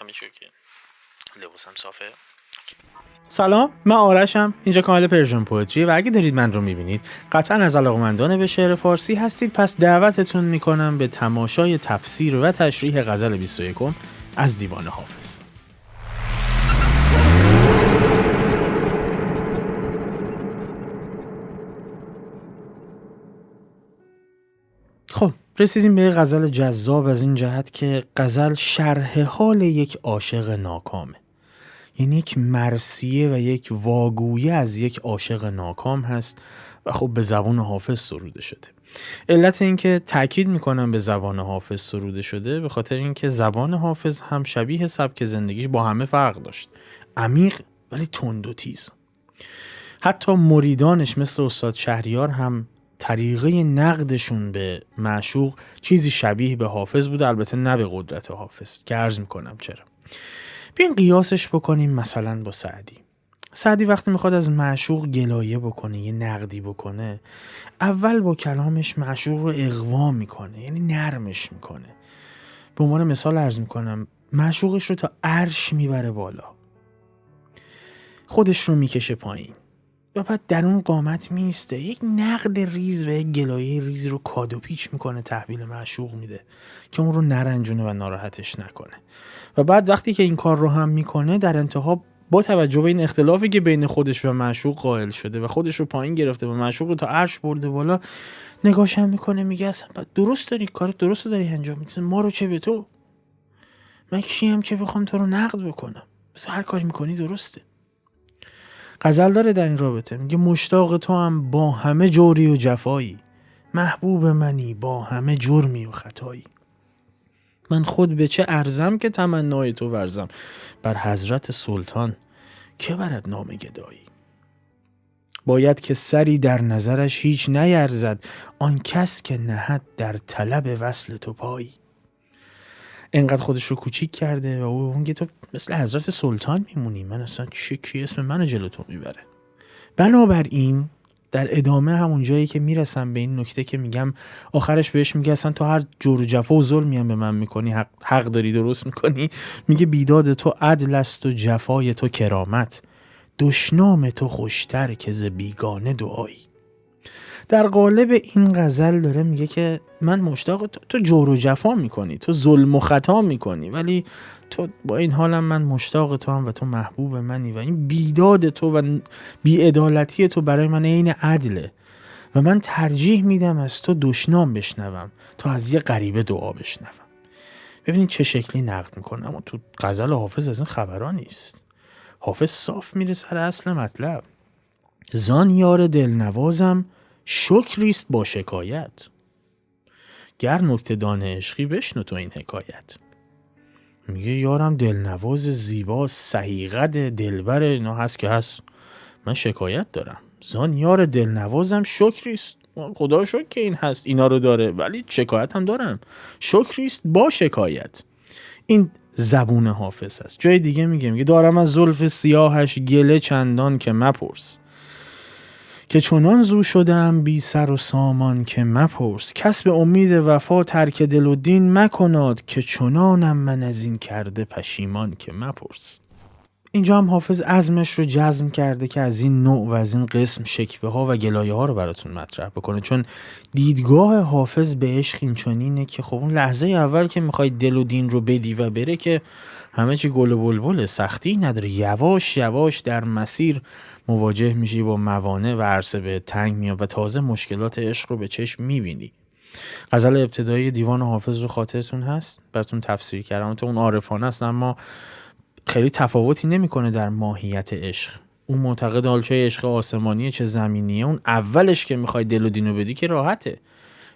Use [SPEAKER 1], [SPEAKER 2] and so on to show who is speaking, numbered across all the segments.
[SPEAKER 1] همه چی که لباسم صافه.
[SPEAKER 2] سلام، من آرشم. اینجا کانال پرژن پوئتری و اگه دارید من رو میبینید قطعا از علاقه‌مندان به شعر فارسی هستید، پس دعوتتون میکنم به تماشای تفسیر و تشریح غزل 21 از دیوان حافظ. خب رسیدیم به غزل جذاب از این جهت که غزل شرح حال یک عاشق ناکامه، یعنی یک مرثیه و یک واگویه از یک عاشق ناکام هست و خب به زبان حافظ سروده شده. علت این که تأکید میکنم به زبان حافظ سروده شده به خاطر این که زبان حافظ هم شبیه سبک زندگیش با همه فرق داشت، عمیق ولی تند و تیز. حتی مریدانش مثل استاد شهریار هم طریقه نقدشون به معشوق چیزی شبیه به حافظ بود، البته نه به قدرت حافظ که عرض میکنم چرا. بیاین قیاسش بکنیم مثلا با سعدی. سعدی وقتی میخواد از معشوق گلایه بکنه، یه نقدی بکنه، اول با کلامش معشوق رو اغوا میکنه، یعنی نرمش میکنه. به عنوان مثال عرض میکنم، معشوقش رو تا عرش میبره بالا، خودش رو میکشه پایین و بعد در اون قامت میسته، یک نقد ریز و یک گلایه ریز رو کاد و پیچ میکنه، تحویل معشوق میده که اون رو نرنجونه و ناراحتش نکنه. و بعد وقتی که این کار رو هم میکنه، در انتها با توجه به این اختلافی که بین خودش و معشوق قائل شده و خودش رو پایین گرفته و معشوق رو تا عرش برده بالا، نگاش هم میکنه، میگه اصلا درست داری، کارت درست داری انجام میدی، ما رو چه به تو، من کیم که بخوام تو رو نقد بکنم، بس هر کاری میکنی درسته. غزل داره در این رابطه، میگه مشتاق تو هم با همه جوری و جفایی، محبوب منی با همه جرمی و خطایی. من خود به چه ارزم که تمنای تو ورزم، بر حضرت سلطان که برد نام گدایی. باید که سری در نظرش هیچ نیرزد، آن کس که نهد در طلب وصل تو پایی. اینقدر خودش رو کوچیک کرده و اون که تو مثل حضرت سلطان میمونی، من اصلا کی اسم منو جلو تو میبره. بنابراین در ادامه همون جایی که میرسم به این نکته که میگم آخرش بهش میگه اصلا تو هر جور و جفا و ظلمی هم به من میکنی، حق داری، درست میکنی. میگه بیداد تو عدل است و جفای تو کرامت، دشنام تو خوشتر که ز بیگانه دعایی. در قالب این غزل داره میگه که من مشتاق تو جور و جفا میکنی، تو ظلم و خطا میکنی، ولی تو با این حالم من مشتاق تو هم و تو محبوب منی و این بیداد تو و بی‌عدالتی تو برای من عین عدله و من ترجیح میدم از تو دشنام بشنوم تا از یه غریبه دعا بشنوم. ببینید چه شکلی نقد میکنه، اما تو غزل حافظ از این خبرها نیست. حافظ صاف میره سر اصل مطلب. زان یار دلنوازم شکریست با شکایت، گر نکته دان عشقی بشنو تو این حکایت. میگه یارم دلنواز، زیبا، سهیقد، دلبر، اینا هست که هست، من شکایت دارم. زان یار دلنوازم شکریست، خدا رو شکر که این هست، اینا رو داره، ولی شکایت هم دارم. شکریست با شکایت. این زبون حافظ هست. جای دیگه میگه دارم از زلف سیاهش گله چندان که مپرس، که چنان زو شدم بی سر و سامان که مپرس. کس به امید وفا ترک دل و دین مکناد، که چنانم من از این کرده پشیمان که مپرس. اینجا هم حافظ عزمش رو جزم کرده که از این نوع و از این قسم شکوه ها و گلایه ها رو براتون مطرح بکنه، چون دیدگاه حافظ به عشق این چنینه که خب اون لحظه اول که میخوای دل و دین رو بدی و بره که همه چی گل و بلبله، سختی نداره، یواش یواش در مسیر مواجه میشی با موانع و عرصه به تنگ میاد و تازه مشکلات عشق رو به چشم میبینی. غزل ابتدایی دیوان حافظ رو خاطرتون هست؟ براتون تفسیر کردم، اون عارفانه است اما خیلی تفاوتی نمیکنه در ماهیت عشق. اون معتقد حال چه عشق آسمانیه چه زمینیه، اون اولش که میخوای دل و دینو بدی که راحته،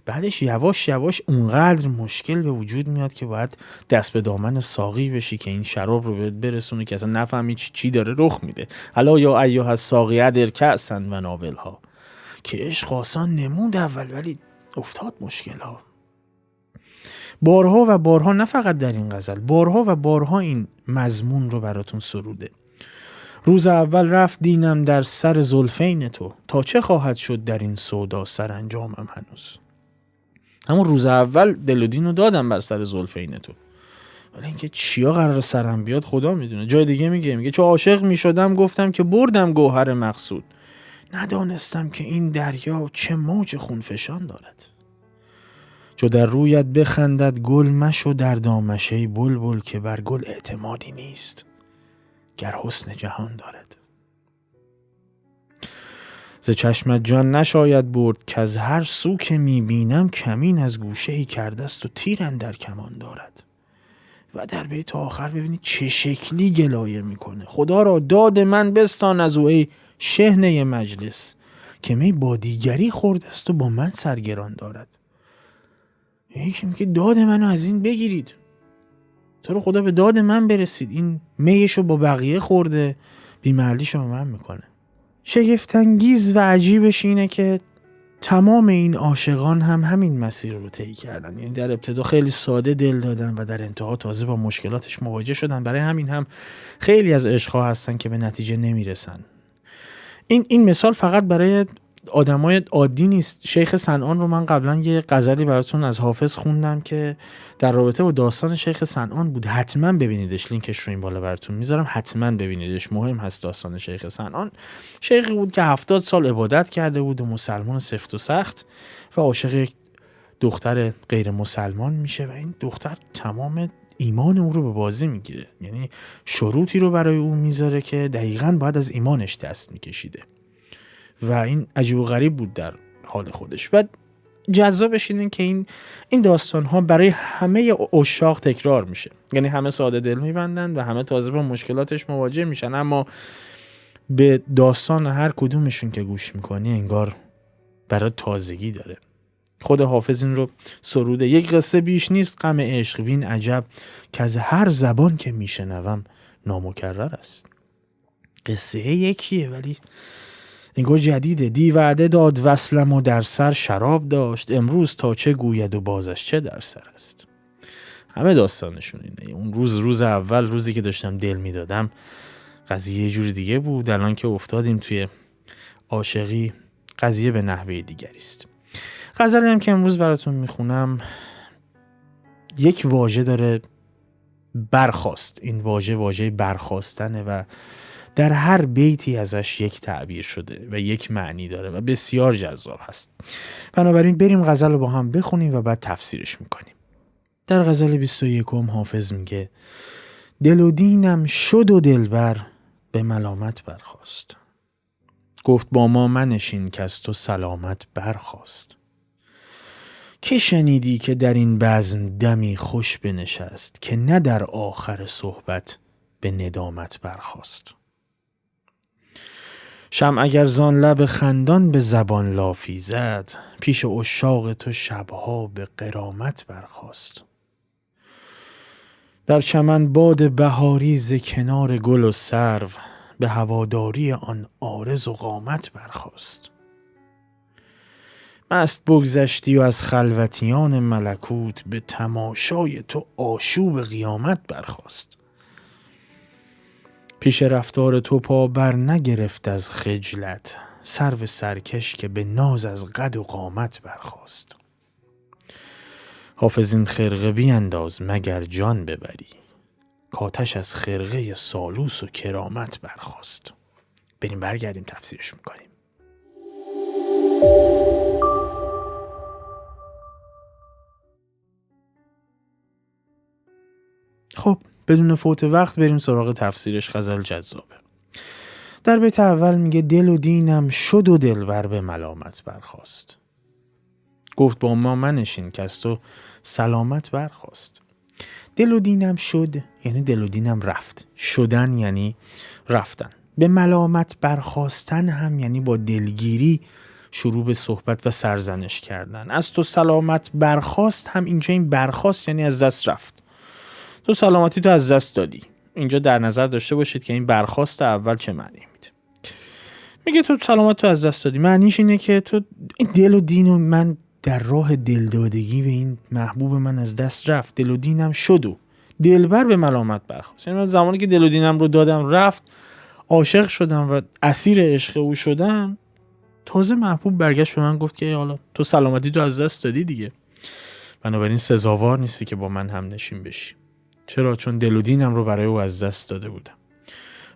[SPEAKER 2] بعدش یواش یواش اونقدر مشکل به وجود میاد که باید دست به دامن ساقی بشی که این شراب رو برسونه که اصلا نفهمی چی داره رخ میده. حالا یا ایها الساقی ادر کأسا و ناولها، که عشق آسان نمود اول ولی افتاد مشکل ها. بارها و بارها، نه فقط در این غزل، بارها و بارها این مضمون رو براتون سروده. روز اول رفت دینم در سر زلفین تو، تا چه خواهد شد در این سودا سرانجامم هنوز. همون روز اول دل و دین رو دادم بر سر زلفین تو ولی اینکه چیا قرار سرم بیاد خدا میدونه. جای دیگه میگه چون عاشق میشدم گفتم که بردم گوهر مقصود، ندانستم که این دریا چه موج خونفشان دارد. چو در رویت بخندد گل مشو در دامش ای بلبل، که بر گل اعتمادی نیست گر حسن جهان دارد. ز چشمت جان نشاید برد که از هر سو که میبینم کمین از گوشه ای کرده است و تیر اندر کمان دارد. و در بیت آخر ببینید چه شکلی گلایه میکنه: خدا را داد من بستان از او ای شحنه مجلس، که می با دیگری خورده است و با من سرگران دارد. یکی میگه داد منو از این بگیرید، تو رو خدا به داد من برسید. این میشو با بقیه خورده، بی‌محلیشو به من میکنه. شگفت‌انگیز و عجیبش اینه که تمام این عاشقان هم همین مسیر رو طی کردن. یعنی در ابتدا خیلی ساده دل دادن و در انتها تازه با مشکلاتش مواجه شدن. برای همین هم خیلی از عشق‌ها هستن که به نتیجه نمیرسن. این مثال فقط برای آدمای عادی نیست. شیخ صنعان رو من قبلا یه غزلی براتون از حافظ خوندم که در رابطه با داستان شیخ صنعان بود. حتما ببینیدش، لینکش رو این بالا براتون میذارم، حتما ببینیدش، مهم هست. داستان شیخ صنعان شیخی بود که 70 سال عبادت کرده بود و مسلمان سفت و سخت و عاشق یک دختر غیر مسلمان میشه و این دختر تمام ایمان او رو به بازی میگیره. یعنی شروطی رو برای او میذاره که دقیقاً باید از ایمانش دست میکشیده و این عجیب و غریب بود در حال خودش. و جذابش اینه که این داستان ها برای همه عشاق تکرار میشه. یعنی همه ساده دل میبندن و همه تازه با مشکلاتش مواجه میشن، اما به داستان هر کدومشون که گوش میکنی انگار برای تازگی داره. خود حافظ این رو سروده: یک قصه بیش نیست غم عشق، وین عجب که از هر زبان که میشنوم نامکرر است. قصه یکیه ولی انگار جدیده. دی وعده داد وصلم و در سر شراب داشت، امروز تا چه گوید و بازش چه در سر است. همه داستانشون اینه. اون روز اول، روزی که داشتم دل میدادم، قضیه یه جور دیگه بود. الان که افتادیم توی عاشقی، قضیه به نحوه دیگری است. غزلی هم که امروز براتون میخونم یک واژه داره: برخاست. این واژه برخاستنه و در هر بیتی ازش یک تعبیر شده و یک معنی داره و بسیار جذاب هست. بنابراین بریم غزل رو با هم بخونیم و بعد تفسیرش میکنیم. در غزل 21 حافظ میگه: دل و دینم شد و دلبر به ملامت برخاست. گفت با ما منشین که از تو سلامت برخاست. که شنیدی که در این بزم دمی خوش بنشست، که نه در آخر صحبت به ندامت برخاست. شمع اگر زان لب خندان به زبان لافی زد، پیش عشاق تو شبها به غرامت برخاست. در چمن باد بهاری ز کنار گل و سرو، به هواداری آن عارض و قامت برخاست. مست بگذشتی و از خلوتیان ملکوت، به تماشای تو آشوب قیامت برخاست. پیش رفتار تو پا بر نگرفت از خجلت، سرو سرکش که به ناز از قد و قامت برخاست. حافظ این خرقه بینداز مگر جان ببری، کاتش از خرقه سالوس و کرامت برخاست. بریم برگردیم تفسیرش میکنیم. خب بدون فوت وقت بریم سراغ تفسیرش. غزل جذابه. در بیت اول میگه: دل و دینم شد و دلبر به ملامت برخاست. گفت با ما منشین که از تو سلامت برخاست. دل و دینم شد یعنی دل و دینم رفت. شدن یعنی رفتن. به ملامت برخاستن هم یعنی با دلگیری شروع به صحبت و سرزنش کردن. از تو سلامت برخاست هم اینجا این برخاست یعنی از دست رفت. تو سلامتی تو از دست دادی. اینجا در نظر داشته باشید که این برخاست اول چه معنی میده. میگه تو سلامت تو از دست دادی، معنیش اینه که تو این دل و دین و من در راه دلدادگی به این محبوب من از دست رفت. دل و دینم شد و دلبر به ملامت برخاست. یعنی من زمانی که دل و دینم رو دادم رفت، عاشق شدم و اسیر عشق او شدم، تازه محبوب برگشت به من گفت که حالا تو سلامتی تو از دست دادی دیگه، بنابراین سزاوار نیستی که با من هم نشین بشی. چرا؟ چون دل و دینم رو برای او از دست داده بودم.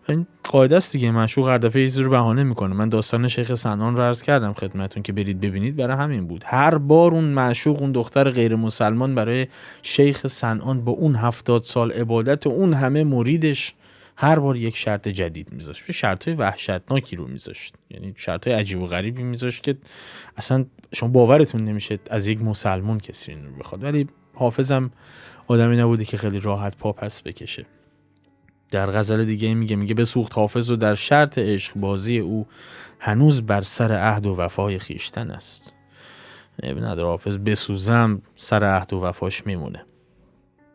[SPEAKER 2] این قاعده است دیگه، معشوق هر دفعه یه چیزی رو بهانه میکنه. من داستان شیخ سنان رو عرض کردم خدمتتون که برید ببینید، برای همین بود. هر بار اون معشوق، اون دختر غیر مسلمان برای شیخ سنان با اون 70 سال عبادت و اون همه مریدش، هر بار یک شرط جدید میذاشت، شرطای وحشتناکی رو میذاشت، یعنی شرطای عجیب و غریبی میذاشت که اصلا شما باورتون نمیشه از یک مسلمان کسی اینو بخواد. ولی حافظم آدمی نبوده که خیلی راحت پا پس بکشه. در غزل دیگه میگه بسوخت حافظ و در شرط عشق بازی او، هنوز بر سر عهد و وفای خیشتن است. نداره حافظ بسوزم سر عهد و وفاش میمونه.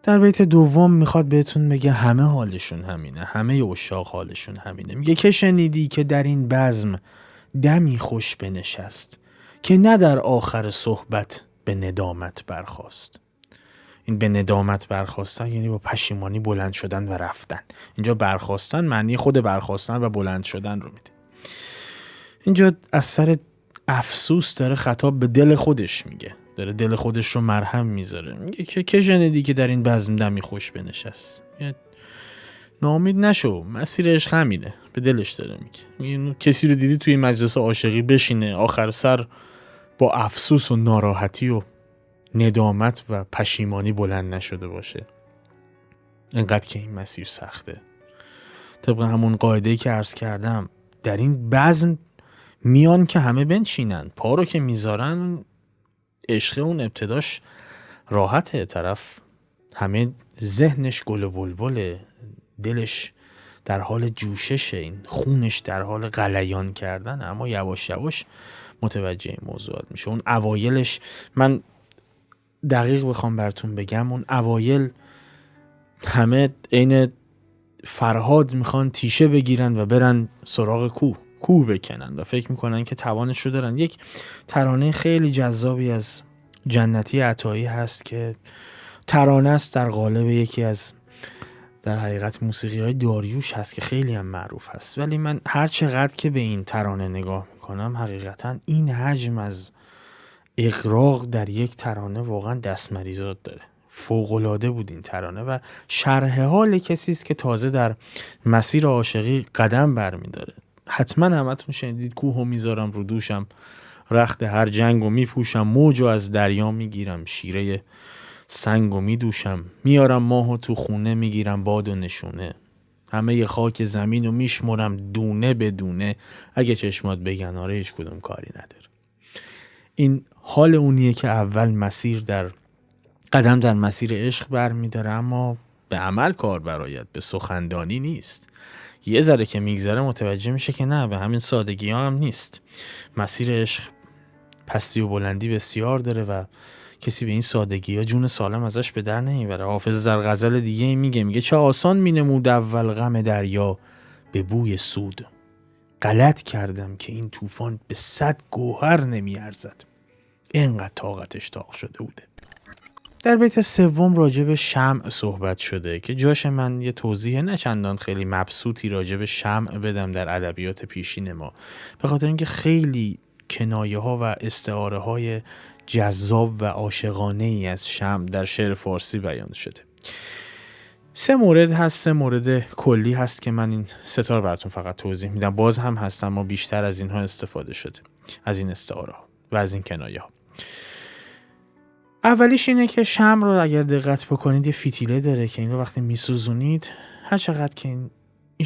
[SPEAKER 2] در بیت دوم میخواد بهتون بگه همه حالشون همینه، همه عشاق حالشون همینه. میگه که شنیدی که در این بزم دمی خوش بنشست، که نه در آخر صحبت به ندامت برخاست. این به ندامت برخاستن یعنی با پشیمانی بلند شدن و رفتن. اینجا برخاستن معنی خود برخاستن و بلند شدن رو میده. اینجا از سر افسوس داره خطاب به دل خودش میگه، داره دل خودش رو مرهم میذاره. میگه که شنیدی که در این بزم دمی خوش بنشست، ناامید نشو، مسیر عشق همینه. به دلش داره میگه کسی رو دیدی توی مجلس عاشقی بشینه آخر سر با افسوس و ناراحتی و ندامت و پشیمانی بلند نشده باشه؟ انقدر که این مسیر سخته. طبق همون قاعده‌ای که عرض کردم، در این بزم میان که همه بنشینن، پا رو که میذارن عشق اون ابتداش راحته، طرف همه ذهنش گل و بلبله، دلش در حال جوششه، این خونش در حال غلیان کردن، اما یواش یواش متوجه این موضوعات میشه. اون اوایلش، من دقیق بخوام براتون بگم، اون اوایل همه عین فرهاد میخوان تیشه بگیرن و برن سراغ کوه بکنن و فکر میکنن که توانش رو دارن. یک ترانه خیلی جذابی از جنتی عطایی هست که ترانه است در قالب یکی از در حقیقت موسیقی های داریوش هست که خیلی هم معروف هست، ولی من هر چقدر که به این ترانه نگاه میکنم حقیقتا این حجم از اغراق در یک ترانه واقعا دستمریزاد داره. فوق‌العاده بود این ترانه و شرح حال کسی است که تازه در مسیر عاشقی قدم برمی‌داره. حتما همتون شنیدید کوهو میذارم رو دوشم، رخت هر جنگو میپوشم، موجو از دریا میگیرم، شیره سنگو میدوشم، میارم ماهو تو خونه، میگیرم باد و نشونه، همه ی خاک زمینو میشمرم دونه به دونه، اگه چشمات بگن آره هیچ کدوم کاری نداره. این حال اونیه که اول مسیر در قدم در مسیر عشق برمی‌داره، اما به عمل کار برآید، به سخندانی نیست. یه ذره که میگذره متوجه میشه که نه، به همین سادگی ها هم نیست. مسیر عشق پستی و بلندی بسیار داره و کسی به این سادگی ها جون سالم ازش به در نمیبره. حافظ در غزل دیگه میگه چه آسان مینمود اول غم دریا به بوی سود، غلط کردم که این طوفان به 100 گوهر نمیارزد. اینقدر طاقتش طاق شده بوده. در بیت سوم راجع به شمع صحبت شده که جاش من یه توضیح نه چندان خیلی مبسوطی راجع به شمع بدم در ادبیات پیشین ما، به خاطر اینکه خیلی کنایه ها و استعاره های جذاب و عاشقانه ای از شمع در شعر فارسی بیان شده. 3 مورد هست، 3 مورد کلی هست که من این ستار براتون فقط توضیح میدم. باز هم هستم اما بیشتر از اینها استفاده شده، از این استعاره ها و از این کنایه ها. اولیش اینه که شمع رو اگر دقت بکنید یه فتیله داره که این رو وقتی میسوزونید، هر چقدر که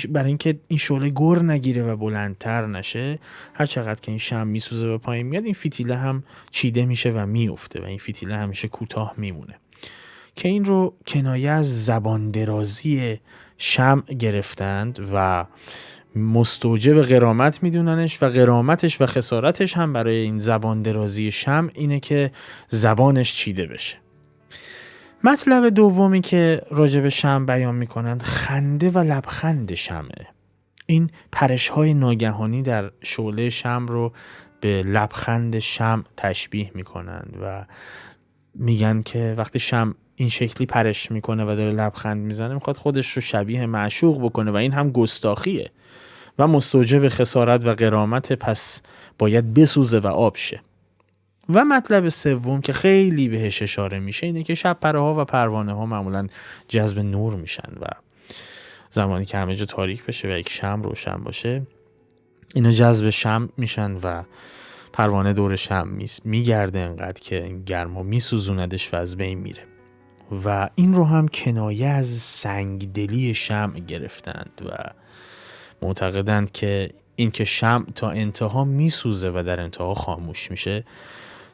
[SPEAKER 2] برای اینکه این شعله گر نگیره و بلندتر نشه، هر چقدر که این شمع میسوزه و پایین میاد، این فتیله هم چیده میشه و میفته و این فتیله همیشه کوتاه میمونه، که این رو کنایه از زبان درازی شمع گرفتند و مستوجب غرامت میدوننش و غرامتش و خسارتش هم برای این زبان درازی شمع اینه که زبانش چیده بشه. مطلب دومی که راجع به شمع بیان میکنند خنده و لبخند شمعه. این پرش‌های ناگهانی در شعله شمع رو به لبخند شمع تشبیه میکنند و میگن که وقتی شمع این شکلی پرش میکنه و داره لبخند میزنه، میخواد خودش رو شبیه معشوق بکنه و این هم گستاخیه و مستوجب خسارت و غرامت، پس باید بسوزه و آب شه. و مطلب سوم که خیلی بهش اشاره میشه اینه که شب پره ها و پروانه ها معمولا جذب نور میشن و زمانی که همه جا تاریک بشه و یک شمع روشن باشه اینا جذب شمع میشن و پروانه دور شمع میگرده انقدر که این گرما میسوزوندش و از بین میره و این رو هم کنایه از سنگدلی شمع گرفتند و معتقدند که این که شمع تا انتها میسوزه و در انتها خاموش میشه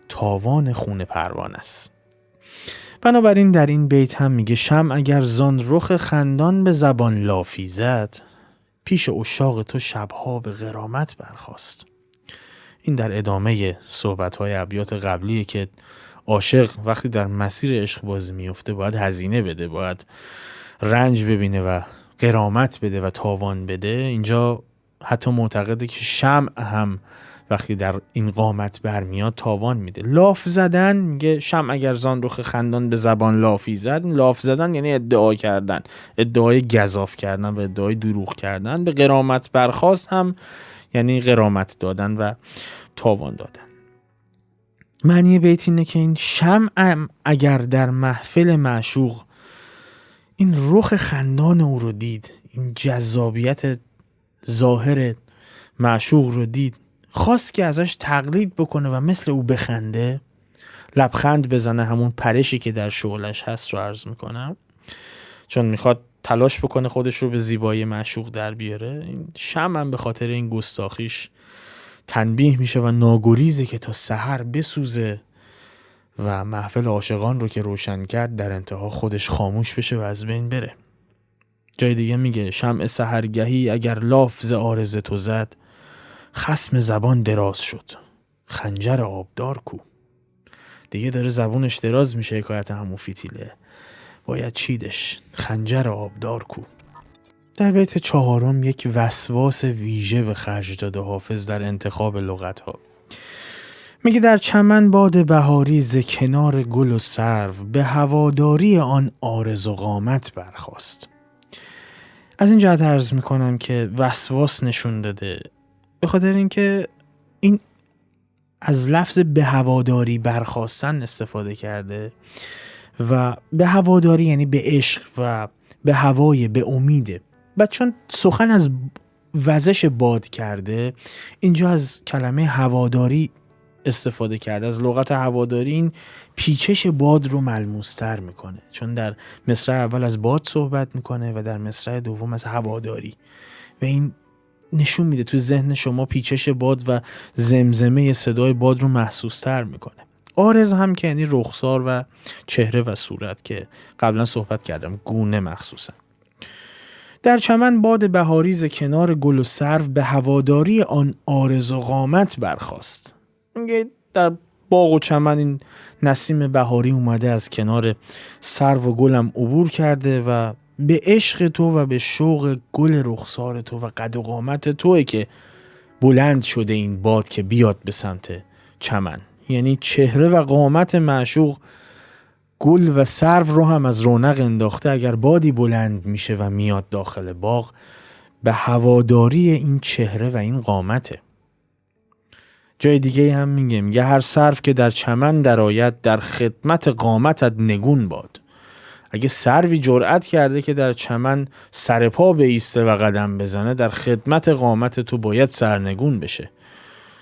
[SPEAKER 2] تاوان خون پروانه است. بنابراین در این بیت هم میگه شمع اگر زان رخ خندان به زبان لافی زد پیش عشاق تو شبها به غرامت برخاست. این در ادامه صحبت‌های ابیات قبلیه که عاشق وقتی در مسیر عشق بازی میفته باید هزینه بده، باید رنج ببینه و غرامت بده و تاوان بده. اینجا حتی معتقده که شمع هم وقتی در این قامت برمیاد تاوان میده. لاف زدن، میگه شمع اگر زان رخ خندان به زبان لافی زد. لاف زدن یعنی ادعا کردن، ادعای گزاف کردن و ادعای دروغ کردن. به غرامت برخاست هم یعنی غرامت دادن و تاوان دادن. معنی بیت اینه که این شمع اگر در محفل معشوق این رخ خندان او رو دید، این جذابیت ظاهر معشوق رو دید، خواست که ازش تقلید بکنه و مثل او بخنده، لبخند بزنه، همون پرشی که در شعلش هست رو عرض میکنم، چون میخواد تلاش بکنه خودش رو به زیبایی معشوق در بیاره. این شمع هم به خاطر این گستاخیش تنبیه میشه و ناگریزه که تا سحر بسوزه و محفل عاشقان رو که روشن کرد در انتها خودش خاموش بشه و از بین بره. جای دیگه میگه شمع سحرگهی اگر لاف ز عارض تو زد خصم زبان دراز شد خنجر آبدار کو. دیگه داره زبونش دراز میشه، حکایت همون فتیله، باید چیدش، خنجر آبدار کو. در بیت 4 یک وسواس ویژه به خرج داده حافظ در انتخاب لغت‌ها. میگه در چمن باد بهاری ز کنار گل و سرو به هواداری آن عارض و قامت برخاست. از این جهت عرض میکنم که وسواس نشون داده به خاطر اینکه این از لفظ به هواداری برخاستن استفاده کرده و به هواداری یعنی به عشق و به هوای، به امیده. بعد چون سخن از وزش باد کرده اینجا از کلمه هواداری استفاده کرده. از لغت هواداری این پیچش باد رو ملموس‌تر میکنه، چون در مصرع اول از باد صحبت میکنه و در مصرع دوم از هواداری و این نشون میده تو ذهن شما پیچش باد و زمزمه صدای باد رو محسوس‌تر میکنه. عارض هم که یعنی رخسار و چهره و صورت که قبلا صحبت کردم، گونه مخصوصا. در چمن باد بهاری ز کنار گل و سرو به هواداری آن عارض و قامت برخاست. میگه در باغ و چمن این نسیم بهاری اومده از کنار سرو و گلم عبور کرده و به عشق تو و به شوق گل رخسار تو و قد و قامت توئه که بلند شده این باد که بیاد به سمت چمن. یعنی چهره و قامت معشوق گل و سرو رو هم از رونق انداخته. اگر بادی بلند میشه و میاد داخل باغ به هواداری این چهره و این قامته. جای دیگه هم میگه هر سرو که در چمن درآید در خدمت قامتت نگون باد. اگه سروی جرأت کرده که در چمن سر پا بایسته و قدم بزنه در خدمت قامت تو باید سرنگون بشه،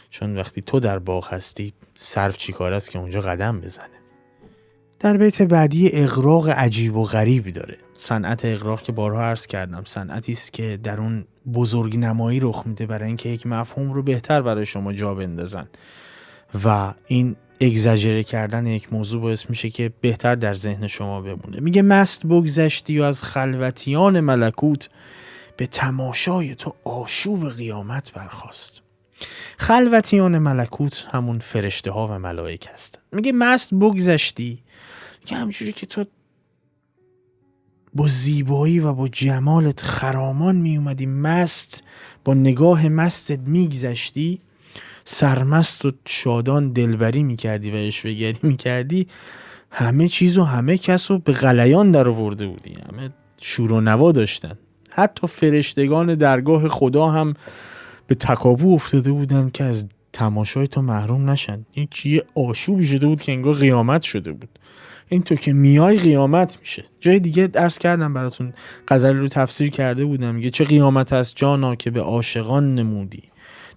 [SPEAKER 2] چون وقتی تو در باغ هستی سرو چی کار است که اونجا قدم بزنه. در بیت بعدی اغراق عجیب و غریبی داره. صنعت اغراق که بارها عرض کردم صنعتی است که در اون بزرگ نمایی رخ میده برای اینکه یک مفهوم رو بهتر برای شما جا بندازن و این اگزاجره کردن یک موضوع باعث میشه که بهتر در ذهن شما بمونه. میگه مست بگذشتی و از خلوتیان ملکوت به تماشای تو آشوب قیامت برخاست. خلوتیان ملکوت همون فرشته ها و ملائک هستن. میگه مست بگذشتی، میگه همینجوری که تو با زیبایی و با جمالت خرامان می اومدی، مست با نگاه مستت میگذشتی، سرمست و شادان دلبری میکردی و عشوه‌گری میکردی، همه چیز و همه کس رو به غلیان در آورده بودی، همه شور و نوا داشتن. حتی فرشتگان درگاه خدا هم به تکاپو افتاده بودن که از تماشای تو محروم نشن. این یه آشوبی شده بود که انگار قیامت شده بود. این تو که میای قیامت میشه. جای دیگه عرض کردم براتون، غزل رو تفسیر کرده بودم، میگه چه قیامت است جانا که به عاشقان نمودی،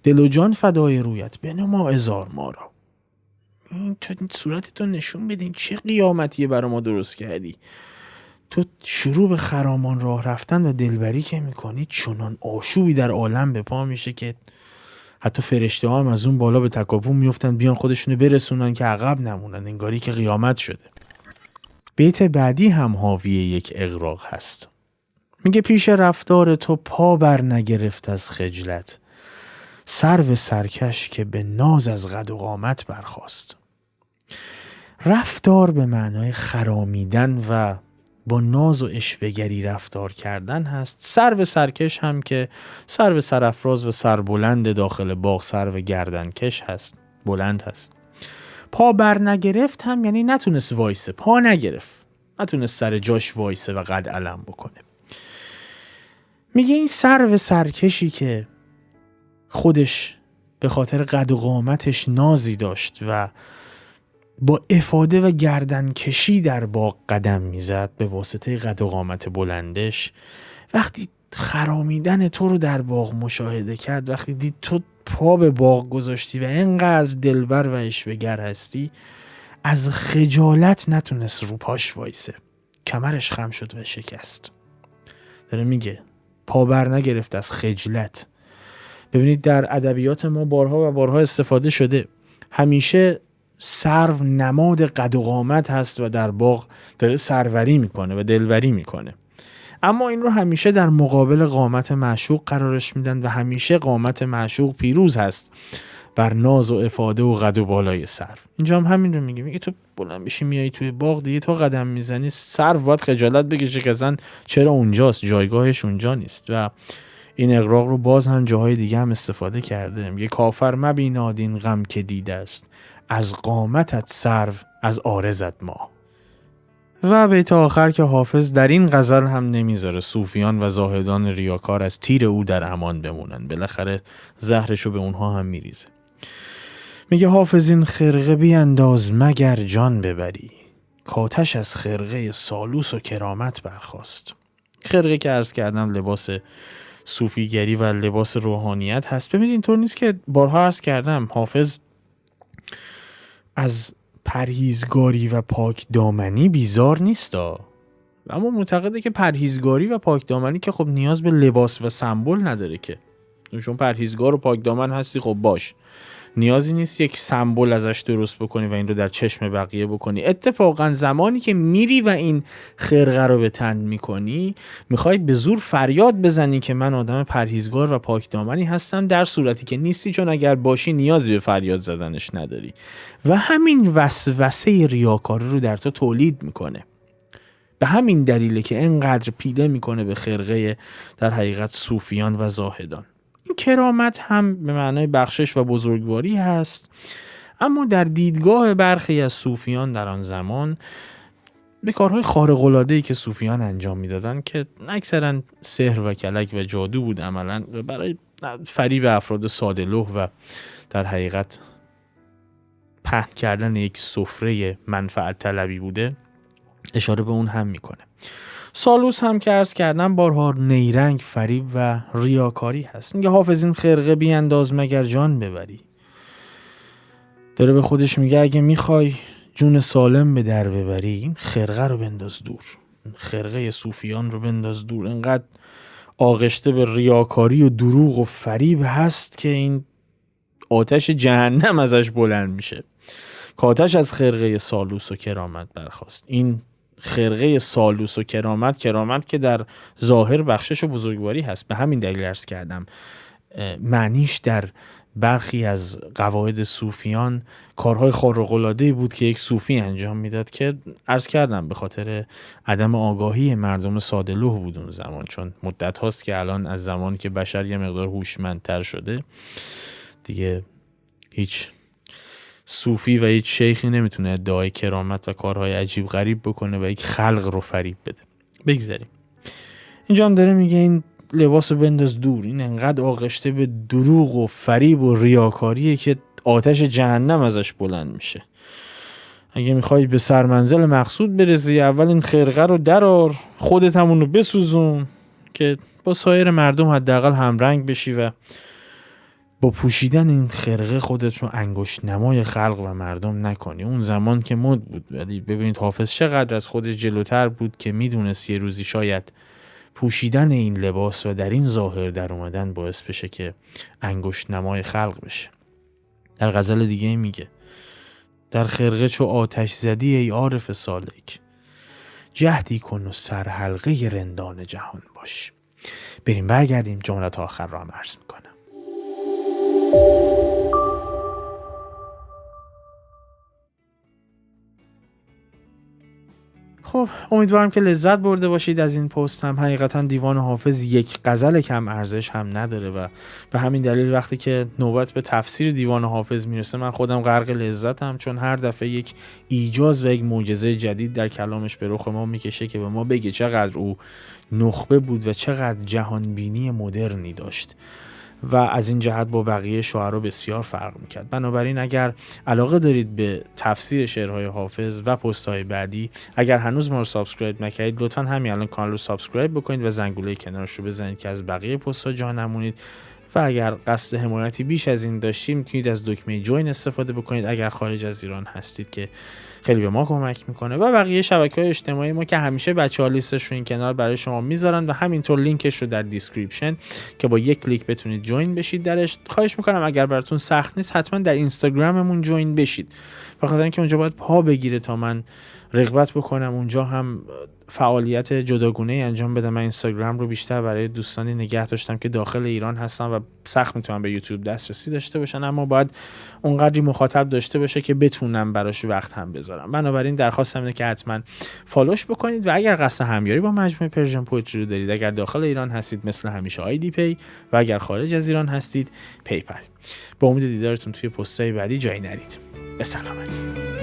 [SPEAKER 2] دل و جان فدای رویت بنما هزار ما را. این تو صورت تو نشون بدین چه قیامتیه برای ما درست کردی. تو شروع به خرامان راه رفتن و دلبری که میکنی چنان آشوبی در عالم به پا میشه که حتی فرشته ها هم از اون بالا به تکاپو میفتن بیان خودشونو برسونن که عقب نمونن، انگاری که قیامت شده. بیت بعدی هم حاوی یک اغراق هست. میگه پیش رفتار تو پا بر نگرفت از خجلت، سرو سرکش که به ناز از قد و قامت برخاست. رفتار به معنای خرامیدن و با ناز و عشوه‌گری رفتار کردن هست. سرو سرکش هم که سرو سرافراز و سربلند داخل باغ سرو گردنکش هست، بلند هست. پا بر نگرفت هم یعنی نتونست وایسه، پا نگرفت، نتونست سر جاش وایسه و قد علم بکنه. میگه این سرو سرکشی که خودش به خاطر قد و قامتش نازی داشت و با افاده و گردنکشی در باغ قدم میزد به واسطه قد و قامت بلندش، وقتی خرامیدن تو رو در باغ مشاهده کرد، وقتی دید تو پا به باغ گذاشتی و اینقدر دلبر و عشوه‌گر هستی، از خجالت نتونست رو پاش وایسه، کمرش خم شد و شکست. داره میگه پا بر نگرفت از خجلت. ببینید در ادبیات ما بارها و بارها استفاده شده. همیشه سرو نماد قد و قامت هست و در باغ داره سروری میکنه و دلبری میکنه، اما این رو همیشه در مقابل قامت معشوق قرارش میدن و همیشه قامت معشوق پیروز هست بر ناز و افاده و قد و بالای سرو. اینجا هم همین رو میگه تو بلند بشی میای توی باغ دیگه تو قدم میزنی، سرو باید خجالت بکشه که اصلا چرا اونجاست، جایگاهش اونجا نیست. و این اغراق رو باز هم جاهای دیگه هم استفاده کرده. میگه کافر مبیناد این غم که دیده است، از قامتت سرو از عارضت ما. و بیت آخر که حافظ در این غزل هم نمیذاره صوفیان و زاهدان ریاکار از تیر او در امان بمونن، بالاخره زهرشو به اونها هم میریزه. میگه حافظ این خرقه بینداز مگر جان ببری، کاتش از خرقه سالوس و کرامت برخاست. خرقه که عرض کردم لباس صوفیگری و لباس روحانیت هست. ببینید اینطور نیست که بارها عرض کردم حافظ از پرهیزگاری و پاک دامنی بیزار نیست اما معتقده که پرهیزگاری و پاک دامنی که خب نیاز به لباس و سمبل نداره، که چون پرهیزگار و پاک دامن هستی خب باش، نیازی نیست یک سمبل ازش درست بکنی و این رو در چشم بقیه بکنی. اتفاقا زمانی که میری و این خرقه رو به تن میکنی میخوای به زور فریاد بزنی که من آدم پرهیزگار و پاک دامنی هستم، در صورتی که نیستی، چون اگر باشی نیازی به فریاد زدنش نداری و همین وسوسه ریاکاری رو در تو تولید میکنه. به همین دلیله که اینقدر پیله میکنه به خرقه در حقیقت صوفیان و زاهدان. این کرامت هم به معنای بخشش و بزرگواری هست، اما در دیدگاه برخی از صوفیان در آن زمان به کارهای خارق‌العاده‌ای که صوفیان انجام میدادن که اکثرا سحر و کلک و جادو بود عملاً برای فریب افراد ساده‌لوح و در حقیقت پهن کردن یک سفره منفعت طلبی بوده، اشاره به اون هم میکنه. سالوس هم که عرض کردم بارها نیرنگ، فریب و ریاکاری هست. میگه حافظ این خرقه بیانداز مگر جان ببری. داره به خودش میگه اگه میخوای جون سالم به در ببری این خرقه رو بنداز دور، خرقه صوفیان رو بنداز دور. انقدر آغشته به ریاکاری و دروغ و فریب هست که این آتش جهنم ازش بلند میشه. که آتش از خرقه سالوس و کرامت برخاست. این خرقه سالوس و کرامت که در ظاهر بخشش و بزرگواری هست، به همین دلیل عرض کردم معنیش در برخی از قواعد صوفیان کارهای خارق‌العاده‌ای بود که یک صوفی انجام میداد که عرض کردم به خاطر عدم آگاهی مردم ساده‌لوح بود اون زمان، چون مدت هاست که الان از زمانی که بشر یه مقدار هوشمندتر شده دیگه هیچ صوفی و هیچ شیخی نمیتونه ادعای کرامت و کارهای عجیب غریب بکنه و یک خلق رو فریب بده. بگذاریم. اینجا هم داره میگه این لباس رو بنداز دور، این انقدر آغشته به دروغ و فریب و ریاکاریه که آتش جهنم ازش بلند میشه. اگه میخوای به سرمنزل مقصود برسی، اول این خرقه رو درار، خودت همونو بسوزون که با سایر مردم حداقل همرنگ بشی و با پوشیدن این خرقه خودت رو انگشت نمای خلق و مردم نکنی. اون زمان که مد بود، ولی ببینید حافظ چقدر از خودش جلوتر بود که میدونست یه روزی شاید پوشیدن این لباس و در این ظاهر در اومدن باعث بشه که انگشت نمای خلق بشه. در غزل دیگه میگه در خرقه چو آتش زدی ای عارف سالک، جهدی کن و سرحلقه رندان جهان باش. بریم برگردیم جملات آخر رو هم عرض میکنم. خب امیدوارم که لذت برده باشید از این پست. هم حقیقتا دیوان حافظ یک غزل کم ارزش هم نداره و به همین دلیل وقتی که نوبت به تفسیر دیوان حافظ میرسه من خودم غرق لذتم، چون هر دفعه یک ایجاز و یک معجزه جدید در کلامش به رخ ما میکشه که به ما بگه چقدر او نخبه بود و چقدر جهانبینی مدرنی داشت و از این جهت با بقیه شاعرها بسیار فرق میکرد. بنابراین اگر علاقه دارید به تفسیر شعرهای حافظ و پست‌های بعدی، اگر هنوز ما رو سابسکرایب نکردید لطفاً همین الان کانال رو سابسکرایب بکنید و زنگوله کنارش رو بزنید که از بقیه پست‌ها جا نمونید. و اگر قصد حمایتی بیش از این داشتید میتونید از دکمه جوین استفاده بکنید اگر خارج از ایران هستید که خیلی به ما کمک میکنه. و بقیه شبکه‌های اجتماعی ما که همیشه بچه‌ها لیستش رو این کنار برای شما میذارن و همینطور لینکش رو در دیسکریپشن که با یک کلیک بتونید جوین بشید درش. خواهش میکنم اگر براتون سخت نیست حتما در اینستاگراممون جوین بشید، بخاطر اینکه اونجا باید پا بگیره تا من رغبت بکنم اونجا هم فعالیت جداگونه انجام بدم. من اینستاگرام رو بیشتر برای دوستانی نگه داشتم که داخل ایران هستن و سخت میتونن به یوتیوب دسترسی داشته باشن، اما باید اونقدری مخاطب داشته باشه که بتونم براش وقت هم بذارم. بنابراین درخواستم اینه که حتما فالوش بکنید و اگر قصد همیاری با مجموعه پرژن پویتری رو دارید، اگر داخل ایران هستید مثل همیشه آیدی پی و اگر خارج از ایران هستید پیپل. با امید دیدارتون توی پست‌های بعدی. جایی نرید. به سلامت.